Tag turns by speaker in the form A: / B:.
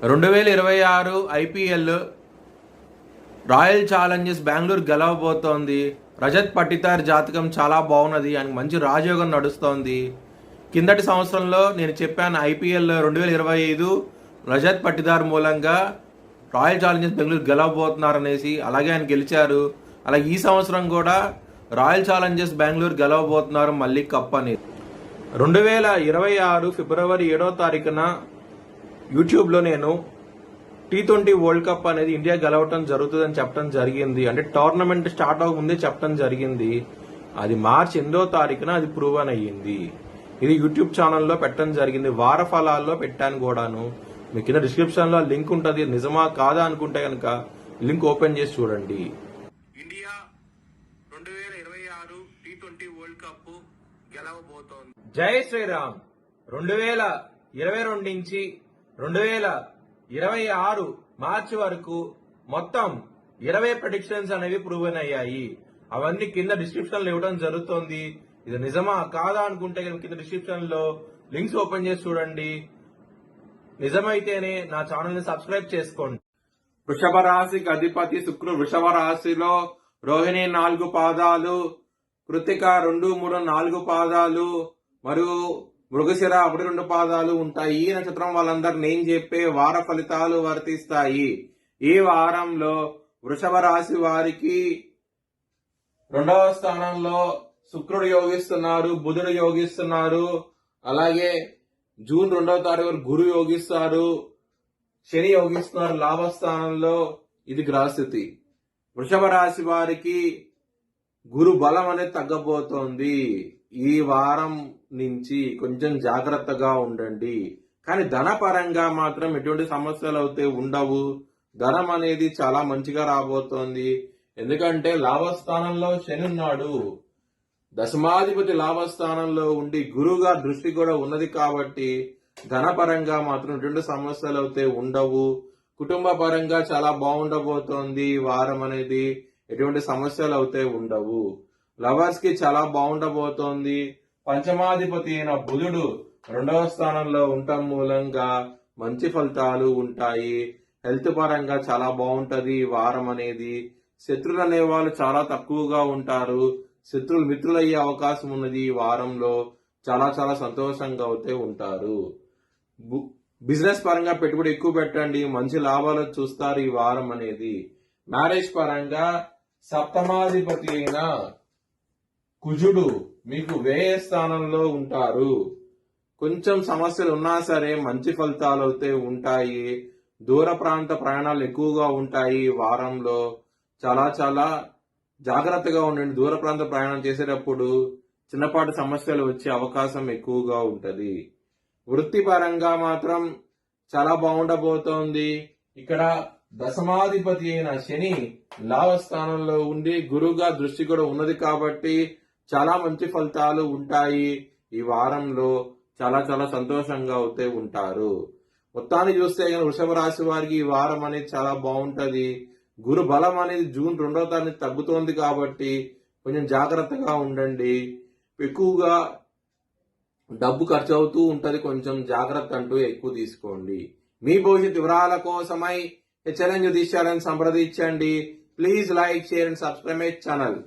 A: 2026 IPL Royal Challengers Bengaluru గెలవబోతోంది. రజత్ పటిదార్ జాతకం చాలా బాగున్నది. ఆయనకు మంచి రాజయోగం నడుస్తోంది. కిందటి సంవత్సరంలో నేను చెప్పాను ఐపీఎల్ 2025 రజత్ పటిదార్ మూలంగా రాయల్ ఛాలెంజర్స్ బెంగళూరు గెలవబోతున్నారనేసి. అలాగే ఆయన గెలిచారు. అలాగే ఈ సంవత్సరం కూడా రాయల్ ఛాలెంజర్స్ బెంగళూరు గెలవబోతున్నారు మళ్ళీ కప్ అని. 2026 ఫిబ్రవరి 7వ తారీఖున యూట్యూబ్లో నేను T20 వరల్డ్ కప్ అనేది ఇండియా గెలవటం జరుగుతుందని చెప్పడం జరిగింది. అంటే టోర్నమెంట్ స్టార్ట్ అవ్వకముందే చెప్పడం జరిగింది. అది మార్చి 8వ తారీఖున అది ప్రూవ్ అని అయ్యింది. ఇది యూట్యూబ్ ఛానల్లో పెట్టడం జరిగింది. వార ఫలాల్లో పెట్టాను కూడాను. మీ కింద డిస్క్రిప్షన్ లో లింక్ ఉంటుంది. నిజమా కాదా అనుకుంటే కనుక లింక్ ఓపెన్ చేసి చూడండి.
B: ఇండియా 2026 T20 వరల్డ్ కప్ గెలవబోతోంది.
A: జై శ్రీరామ్. 2022 నుంచి 2026 మార్చి వరకు మొత్తం 20 ప్రెడిక్షన్స్ అనేవి ప్రూవ్ అయ్యాయి. అవన్నీ కింద డిస్క్రిప్షన్ లో ఇవ్వడం జరుగుతోంది. ఇది నిజమా కాదా అనుకుంటే కింద డిస్క్రిప్షన్ లో లింక్స్ ఓపెన్ చేసి చూడండి. నిజమైతేనే నా ఛానల్ ని సబ్స్క్రైబ్ చేసుకోండి. వృషభ రాశికి అధిపతి శుక్రుడు. వృషభ రాశిలో రోహిణి 4 పాదాలు, కృతిక 2, 3, 4 పాదాలు మరియు మృగశిర 1, 2 పాదాలు ఉంటాయి. ఈ నక్షత్రం వాళ్ళందరూ నేను చెప్పే వార ఫలితాలు వర్తిస్తాయి. ఈ వారంలో వృషభ రాశి వారికి 2వ స్థానంలో శుక్రుడు యోగిస్తున్నారు, బుధుడు యోగిస్తున్నారు. అలాగే జూన్ 2వ తారీఖు వరకు గురు యోగిస్తారు, శని యోగిస్తున్నారు లాభస్థానంలో. ఇది గ్రహస్థితి. వృషభ రాశి వారికి గురు బలం అనేది తగ్గబోతోంది. ఈ వారం నుంచి కొంచెం జాగ్రత్తగా ఉండండి. కానీ ధనపరంగా మాత్రం ఎటువంటి సమస్యలు అయితే ఉండవు. ధనం అనేది చాలా మంచిగా రాబోతోంది. ఎందుకంటే లాభస్థానంలో శని ఉన్నాడు. దశమాధిపతి లాభస్థానంలో ఉండి గురువుగా దృష్టి కూడా ఉన్నది కాబట్టి ధనపరంగా మాత్రం ఎటువంటి సమస్యలు అయితే ఉండవు. కుటుంబ పరంగా చాలా బాగుండబోతోంది వారం అనేది. ఎటువంటి సమస్యలు అయితే ఉండవు. లవర్స్ కి చాలా బాగుండబోతోంది. పంచమాధిపతి అయిన బుధుడు 2వ స్థానంలో ఉండటం మూలంగా మంచి ఫలితాలు ఉంటాయి. హెల్త్ పరంగా చాలా బాగుంటది ఈ వారం అనేది. శత్రులు అనేవాళ్ళు చాలా తక్కువగా ఉంటారు. శత్రులు మిత్రులయ్యే అవకాశం ఉన్నది ఈ వారంలో. చాలా చాలా సంతోషంగా అయితే ఉంటారు. బిజినెస్ పరంగా పెట్టుబడి ఎక్కువ పెట్టండి. మంచి లాభాలు చూస్తారు ఈ వారం అనేది. మ్యారేజ్ పరంగా సప్తమాధిపతి అయిన కుజుడు మీకు వ్యయ స్థానంలో ఉంటారు. కొంచెం సమస్యలు ఉన్నా సరే మంచి ఫలితాలు అయితే ఉంటాయి. దూర ప్రాంత ప్రయాణాలు ఎక్కువగా ఉంటాయి వారంలో. చాలా చాలా జాగ్రత్తగా ఉండండి. దూర ప్రాంత ప్రయాణం చేసేటప్పుడు చిన్నపాటి సమస్యలు వచ్చే అవకాశం ఎక్కువగా ఉంటది. వృత్తిపరంగా మాత్రం చాలా బాగుండబోతోంది. ఇక్కడ దశమాధిపతి అయిన శని లాభస్థానంలో ఉండి గురువుగా దృష్టి కూడా ఉన్నది కాబట్టి చాలా మంచి ఫలితాలు ఉంటాయి. ఈ వారంలో చాలా చాలా సంతోషంగా అయితే ఉంటారు. మొత్తాన్ని చూస్తే వృషభ రాశి వారికి ఈ వారం అనేది చాలా బాగుంటది. గురు బలం అనేది జూన్ 2వ తారీఖు తగ్గుతోంది కాబట్టి కొంచెం జాగ్రత్తగా ఉండండి. ఎక్కువగా డబ్బు ఖర్చు అవుతూ ఉంటది. కొంచెం జాగ్రత్త అంటూ ఎక్కువ తీసుకోండి. మీ భవిష్యత్ వివరాల కోసమై హెచ్ఎల్ఎన్ జ్యోతిష్యాలను సంప్రదించండి. Please like, share and subscribe my channel.